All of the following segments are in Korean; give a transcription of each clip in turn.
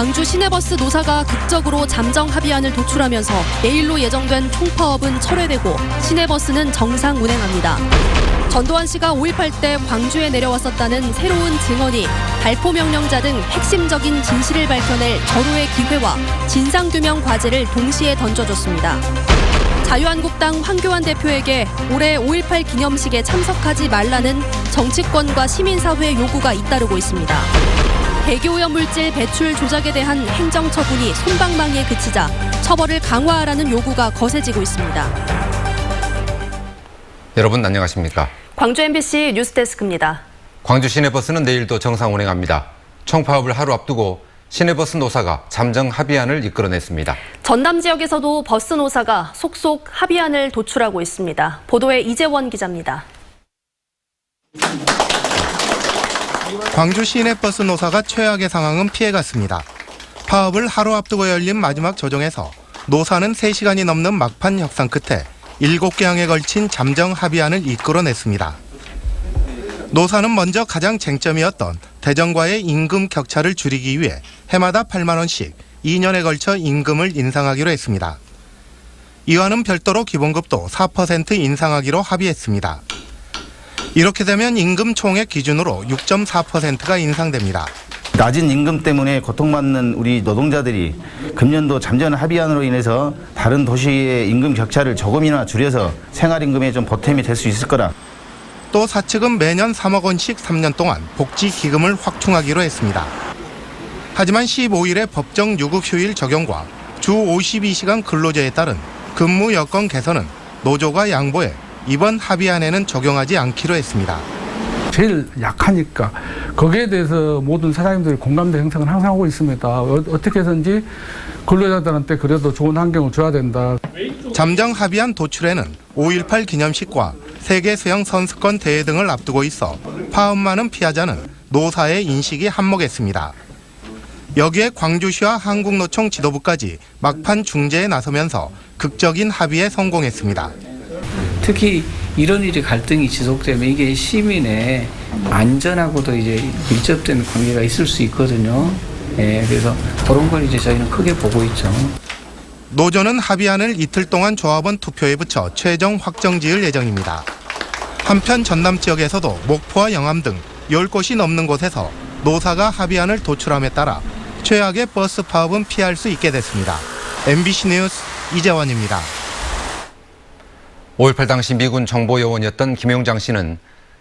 광주 시내버스 노사가 극적으로 잠정 합의안을 도출하면서 내일로 예정된 총파업은 철회되고 시내버스는 정상 운행합니다. 전두환 씨가 5.18 때 광주에 내려왔었다는 새로운 증언이 발포 명령자 등 핵심적인 진실을 밝혀낼 절호의 기회와 진상규명 과제를 동시에 던져줬습니다. 자유한국당 황교안 대표에게 올해 5.18 기념식에 참석하지 말라는 정치권과 시민사회의 요구가 잇따르고 있습니다. 대기오염물질 배출 조작에 대한 행정처분이 솜방망이에 그치자 처벌을 강화하라는 요구가 거세지고 있습니다. 여러분 안녕하십니까? 광주 MBC 뉴스데스크입니다. 광주 시내버스는 내일도 정상 운행합니다. 총파업을 하루 앞두고 시내버스 노사가 잠정 합의안을 이끌어냈습니다. 전남 지역에서도 버스 노사가 속속 합의안을 도출하고 있습니다. 보도에 이재원 기자입니다. 광주 시내버스 노사가 최악의 상황은 피해갔습니다. 파업을 하루 앞두고 열린 마지막 조정에서 노사는 3시간이 넘는 막판 협상 끝에 7개 항에 걸친 잠정 합의안을 이끌어냈습니다. 노사는 먼저 가장 쟁점이었던 대전과의 임금 격차를 줄이기 위해 해마다 8만 원씩 2년에 걸쳐 임금을 인상하기로 했습니다. 이와는 별도로 기본급도 4% 인상하기로 합의했습니다. 이렇게 되면 임금 총액 기준으로 6.4%가 인상됩니다. 낮은 임금 때문에 고통받는 우리 노동자들이 금년도 잠정 합의안으로 인해서 다른 도시의 임금 격차를 조금이나 줄여서 생활임금에 좀 보탬이 될 수 있을 거라. 또 사측은 매년 3억 원씩 3년 동안 복지기금을 확충하기로 했습니다. 하지만 15일의 법정 유급휴일 적용과 주 52시간 근로제에 따른 근무 여건 개선은 노조가 양보해 이번 합의안에는 적용하지 않기로 했습니다. 제일 약하니까 거기에 대해서 모든 사장님들이 공감대 형성을 항상 하고 있습니다. 어떻게 해서든지 근로자들한테 그래도 좋은 환경을 줘야 된다. 잠정 합의안 도출에는 5.18 기념식과 세계 수영 선수권 대회 등을 앞두고 있어 파업만은 피하자는 노사의 인식이 한몫했습니다. 여기에 광주시와 한국노총 지도부까지 막판 중재에 나서면서 극적인 합의에 성공했습니다. 특히 이런 일이 갈등이 지속되면 이게 시민의 안전하고도 이제 밀접된 관계가 있을 수 있거든요. 그래서 그런 걸 이제 저희는 크게 보고 있죠. 노조는 합의안을 이틀 동안 조합원 투표에 붙여 최종 확정 지을 예정입니다. 한편 전남 지역에서도 목포와 영암 등 10곳이 넘는 곳에서 노사가 합의안을 도출함에 따라 최악의 버스 파업은 피할 수 있게 됐습니다. MBC 뉴스 이재원입니다. 5.18 당시 미군 정보요원이었던 김용장 씨는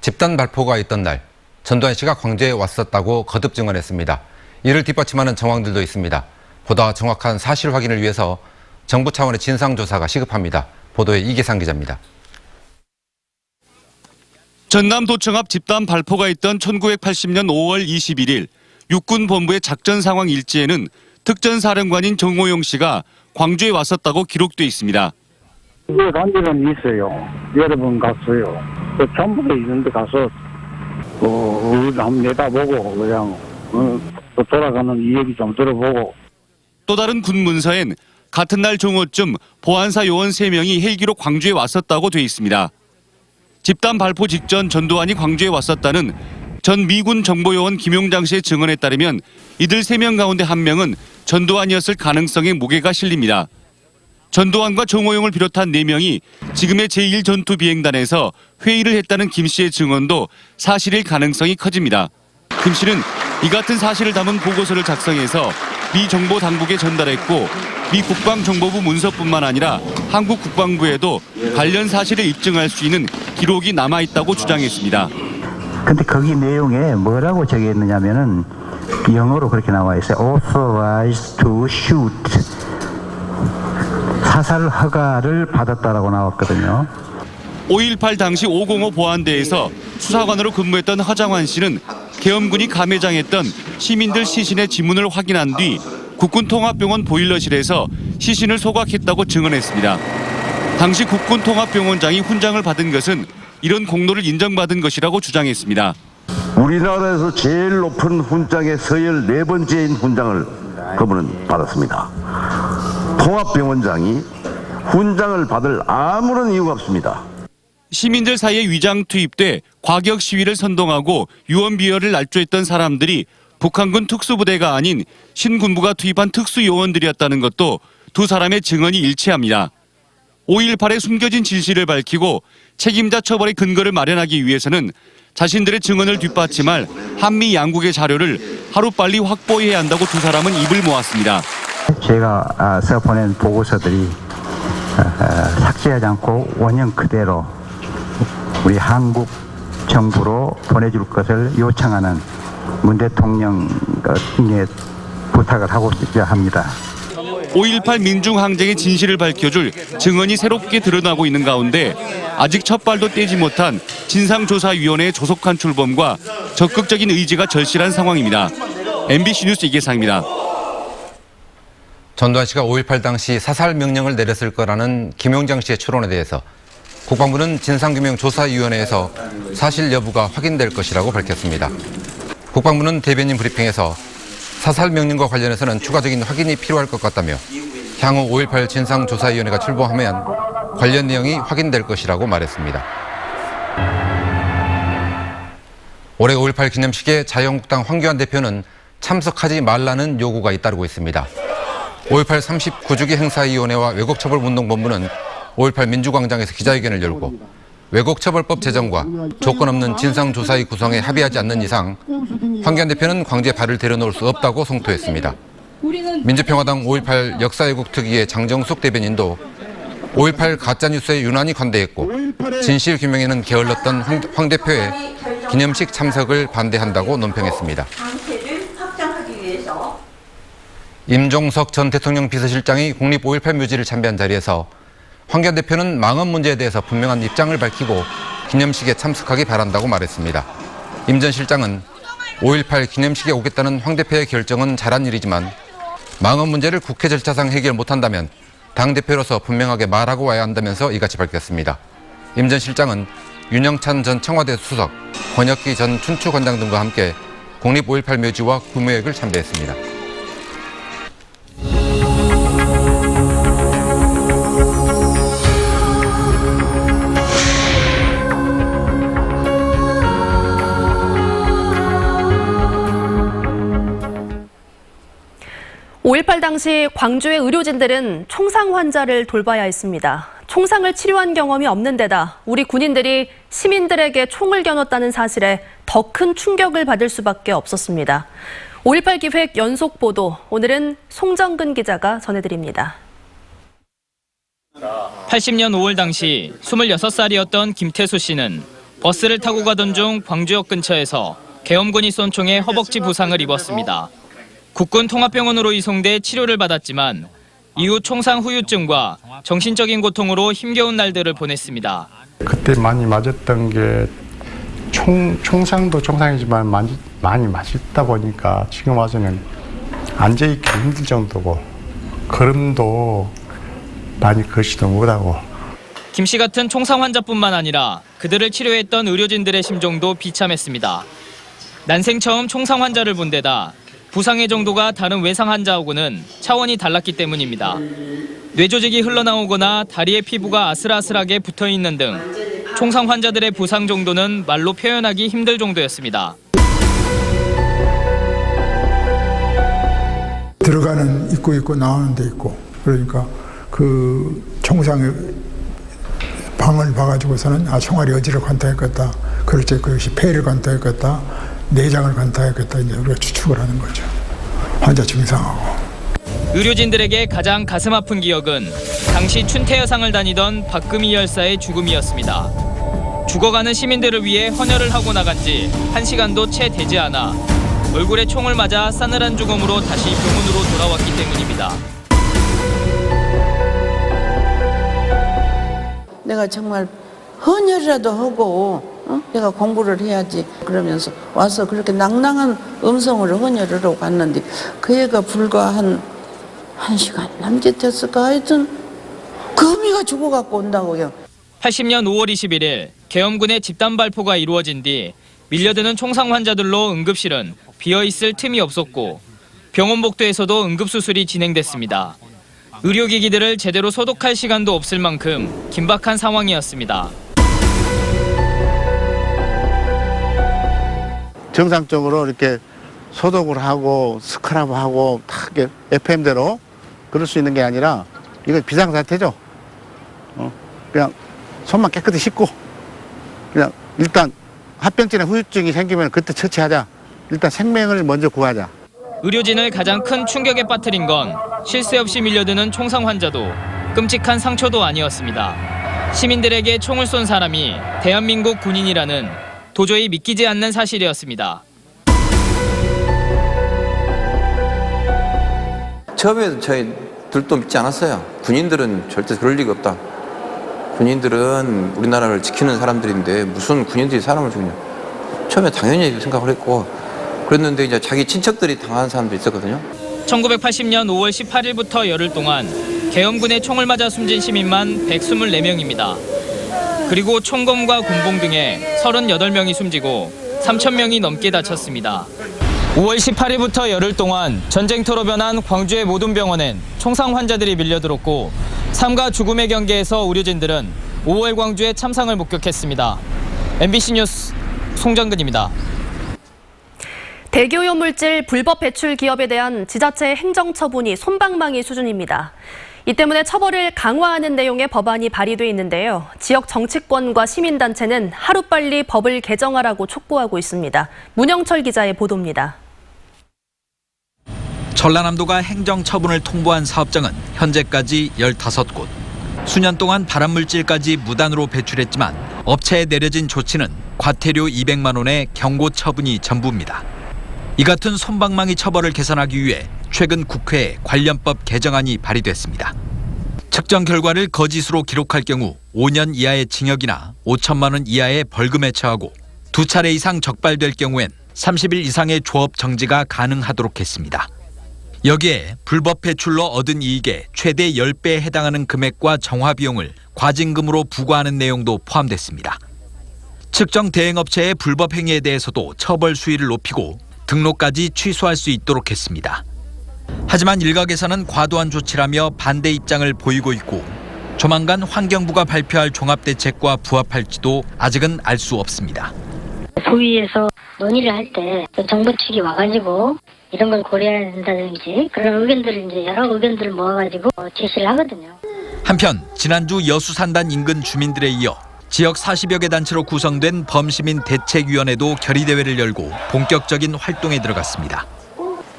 집단 발포가 있던 날 전두환 씨가 광주에 왔었다고 거듭 증언했습니다. 이를 뒷받침하는 정황들도 있습니다. 보다 정확한 사실 확인을 위해서 정부 차원의 진상조사가 시급합니다. 보도에 이계상 기자입니다. 전남도청 앞 집단 발포가 있던 1980년 5월 21일 육군본부의 작전 상황 일지에는 특전사령관인 정호용 씨가 광주에 왔었다고 기록돼 있습니다. 간 적은 있어요. 여러 번 갔어요. 그 전북에 있는데 가서 한번 내다보고 그냥 돌아가는 이 얘기 좀 들어보고. 또 다른 군문서엔 같은 날 정오쯤 보안사 요원 3명이 헬기로 광주에 왔었다고 돼 있습니다. 집단 발포 직전 전두환이 광주에 왔었다는 전 미군 정보요원 김용장 씨의 증언에 따르면 이들 3명 가운데 1명은 전두환이었을 가능성에 무게가 실립니다. 전두환과 정호용을 비롯한 4명이 지금의 제1전투비행단에서 회의를 했다는 김 씨의 증언도 사실일 가능성이 커집니다. 김 씨는 이 같은 사실을 담은 보고서를 작성해서 미 정보 당국에 전달했고 미 국방정보부 문서뿐만 아니라 한국 국방부에도 관련 사실을 입증할 수 있는 기록이 남아있다고 주장했습니다. 근데 거기 내용에 뭐라고 적혀있느냐면은 영어로 그렇게 나와 있어요. Authorized to shoot. 사살 허가를 받았다라고 나왔거든요. 5.18 당시 505 보안대에서 수사관으로 근무했던 허장환 씨는 계엄군이 감회장했던 시민들 시신의 지문을 확인한 뒤 국군통합병원 보일러실에서 시신을 소각했다고 증언했습니다. 당시 국군통합병원장이 훈장을 받은 것은 이런 공로를 인정받은 것이라고 주장했습니다. 우리나라에서 제일 높은 훈장의 서열 4번째인 훈장을 그분은 받았습니다. 통합병원장이 훈장을 받을 아무런 이유가 없습니다. 시민들 사이에 위장 투입돼 과격 시위를 선동하고 유언비어를 날조했던 사람들이 북한군 특수부대가 아닌 신군부가 투입한 특수요원들이었다는 것도 두 사람의 증언이 일치합니다. 5.18의 숨겨진 진실을 밝히고 책임자 처벌의 근거를 마련하기 위해서는 자신들의 증언을 뒷받침할 한미 양국의 자료를 하루빨리 확보해야 한다고 두 사람은 입을 모았습니다. 제가 써보낸 보고서들이 삭제하지 않고 원형 그대로 우리 한국 정부로 보내줄 것을 요청하는 문 대통령께 부탁을 하고 싶어 합니다. 5.18 민중항쟁의 진실을 밝혀줄 증언이 새롭게 드러나고 있는 가운데 아직 첫 발도 떼지 못한 진상조사위원회의 조속한 출범과 적극적인 의지가 절실한 상황입니다. MBC 뉴스 이계상입니다. 전두환 씨가 5.18 당시 사살 명령을 내렸을 거라는 김용장 씨의 추론에 대해서 국방부는 진상규명조사위원회에서 사실 여부가 확인될 것이라고 밝혔습니다. 국방부는 대변인 브리핑에서 사살 명령과 관련해서는 추가적인 확인이 필요할 것 같다며 향후 5.18 진상조사위원회가 출범하면 관련 내용이 확인될 것이라고 말했습니다. 올해 5.18 기념식에 자유한국당 황교안 대표는 참석하지 말라는 요구가 잇따르고 있습니다. 5.18 39주기 행사위원회와 왜곡처벌운동본부는 5.18 민주광장에서 기자회견을 열고 왜곡처벌법 제정과 조건 없는 진상조사위 구성에 합의하지 않는 이상 황교안 대표는 광주에 발을 들여놓을 수 없다고 성토했습니다. 민주평화당 5.18 역사왜곡특위의 장정숙 대변인도 5.18 가짜뉴스에 유난히 관대했고 진실 규명에는 게을렀던 황 대표의 기념식 참석을 반대한다고 논평했습니다. 임종석 전 대통령 비서실장이 국립 5.18 묘지를 참배한 자리에서 황교안 대표는 망언 문제에 대해서 분명한 입장을 밝히고 기념식에 참석하기 바란다고 말했습니다. 임 전 실장은 5.18 기념식에 오겠다는 황 대표의 결정은 잘한 일이지만 망언 문제를 국회 절차상 해결 못한다면 당대표로서 분명하게 말하고 와야 한다면서 이같이 밝혔습니다. 임 전 실장은 윤영찬 전 청와대 수석, 권혁기 전 춘추관장 등과 함께 국립 5.18 묘지와 구묘역을 참배했습니다. (5.18) 당시 광주의 의료진들은 총상 환자를 돌봐야 했습니다. 총상을 치료한 경험이 없는 데다 우리 군인들이 시민들에게 총을 겨눴다는 사실에 더 큰 충격을 받을 수밖에 없었습니다. 5.18 기획 연속 보도, 오늘은 송정근 기자가 전해드립니다. 80년 5월 당시 26살이었던 김태수 씨는 버스를 타고 가던 중 광주역 근처에서 계엄군이 쏜 총에 허벅지 부상을 입었습니다. 국군 통합병원으로 이송돼 치료를 받았지만 이후 총상 후유증과 정신적인 고통으로 힘겨운 날들을 보냈습니다. 그때 많이 맞았던 게 총상도 총상이지만 많이 맞았다 보니까 지금 와서는 앉아있기 힘들 정도고 걸음도 많이 걷지도 못하고. 김 씨 같은 총상 환자뿐만 아니라 그들을 치료했던 의료진들의 심정도 비참했습니다. 난생 처음 총상 환자를 본 데다 부상의 정도가 다른 외상 환자하고는 차원이 달랐기 때문입니다. 뇌조직이 흘러나오거나 다리에 피부가 아슬아슬하게 붙어있는 등 총상 환자들의 부상 정도는 말로 표현하기 힘들 정도였습니다. 들어가는 입구 있고 나오는 데 있고, 그러니까 그 총상의 방을 봐가지고서는 총알이 어디를 관통했겠다, 그렇지 그것이 폐를 관통했겠다, 내장을 관통했겠다, 이제 우리가 추측을 하는 거죠. 환자 증상하고. 의료진들에게 가장 가슴 아픈 기억은 당시 춘태여상을 다니던 박금희 열사의 죽음이었습니다. 죽어가는 시민들을 위해 헌혈을 하고 나간 지 1시간도 채 되지 않아 얼굴에 총을 맞아 싸늘한 죽음으로 다시 병원으로 돌아왔기 때문입니다. 내가 정말 헌혈이라도 하고 내가 공부를 해야지 그러면서 와서 그렇게 낭낭한 음성으로 헌혈을 하고 갔는데 그 애가 불과 한 시간 남짓했을까. 하여튼 금이가 죽어갖고 온다고요. 80년 5월 21일 계엄군의 집단 발포가 이루어진 뒤 밀려드는 총상 환자들로 응급실은 비어있을 틈이 없었고 병원 복도에서도 응급수술이 진행됐습니다. 의료기기들을 제대로 소독할 시간도 없을 만큼 긴박한 상황이었습니다. 정상적으로 이렇게 소독을 하고 스크럽하고 다 FM대로 그럴 수 있는 게 아니라 이거 비상사태죠. 그냥 손만 깨끗이 씻고 그냥 일단 합병증이나 후유증이 생기면 그때 처치하자. 일단 생명을 먼저 구하자. 의료진을 가장 큰 충격에 빠뜨린 건 쉴 새 없이 밀려드는 총상 환자도 끔찍한 상처도 아니었습니다. 시민들에게 총을 쏜 사람이 대한민국 군인이라는 도저히 믿기지 않는 사실이었습니다. 처음에도 저희들도 믿지 않았어요. 군인들은 절대 그럴 리가 없다. 군인들은 우리나라를 지키는 사람들인데 무슨 군인들이 사람을 죽냐. 처음에 당연히 생각을 했고 그랬는데 이제 자기 친척들이 당한 사람도 있었거든요. 1980년 5월 18일부터 열흘 동안 계엄군의 총을 맞아 숨진 시민만 124명입니다. 그리고 총검과 군봉 등에 38명이 숨지고 3,000명이 넘게 다쳤습니다. 5월 18일부터 열흘 동안 전쟁터로 변한 광주의 모든 병원엔 총상 환자들이 밀려들었고 삶과 죽음의 경계에서 의료진들은 5월 광주의 참상을 목격했습니다. MBC 뉴스 송정근입니다. 대기오염물질 불법 배출 기업에 대한 지자체의 행정처분이 솜방망이 수준입니다. 이 때문에 처벌을 강화하는 내용의 법안이 발의돼 있는데요. 지역 정치권과 시민단체는 하루빨리 법을 개정하라고 촉구하고 있습니다. 문영철 기자의 보도입니다. 전라남도가 행정처분을 통보한 사업장은 현재까지 15곳. 수년 동안 발암물질까지 무단으로 배출했지만 업체에 내려진 조치는 과태료 200만 원의 경고 처분이 전부입니다. 이 같은 솜방망이 처벌을 개선하기 위해 최근 국회에 관련법 개정안이 발의됐습니다. 측정 결과를 거짓으로 기록할 경우 5년 이하의 징역이나 5천만 원 이하의 벌금에 처하고 2차례 이상 적발될 경우엔 30일 이상의 조업 정지가 가능하도록 했습니다. 여기에 불법 배출로 얻은 이익의 최대 10배에 해당하는 금액과 정화 비용을 과징금으로 부과하는 내용도 포함됐습니다. 측정 대행업체의 불법 행위에 대해서도 처벌 수위를 높이고 등록까지 취소할 수 있도록 했습니다. 하지만 일각에서는 과도한 조치라며 반대 입장을 보이고 있고 조만간 환경부가 발표할 종합대책과 부합할지도 아직은 알 수 없습니다. 부위에서 논의를 할 때 정부 측이 와가지고 이런 걸 고려해야 된다든지 그런 의견들을 이제 여러 의견들을 모아가지고 제시를 하거든요. 한편 지난주 여수산단 인근 주민들에 이어 지역 40여 개 단체로 구성된 범시민 대책위원회도 결의대회를 열고 본격적인 활동에 들어갔습니다.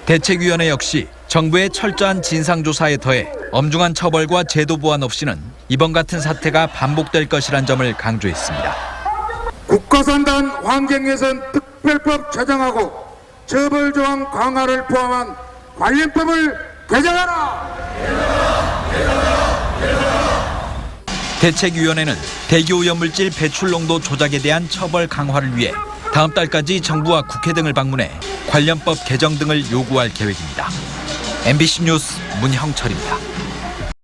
대책위원회 역시 정부의 철저한 진상조사에 더해 엄중한 처벌과 제도 보완 없이는 이번 같은 사태가 반복될 것이란 점을 강조했습니다. 국가산단 환경예산 특별법 제정하고 처벌조항 강화를 포함한 관련법을 개정하라! 대책위원회는 대기오염물질 배출 농도 조작에 대한 처벌 강화를 위해 다음 달까지 정부와 국회 등을 방문해 관련법 개정 등을 요구할 계획입니다. MBC 뉴스 문형철입니다.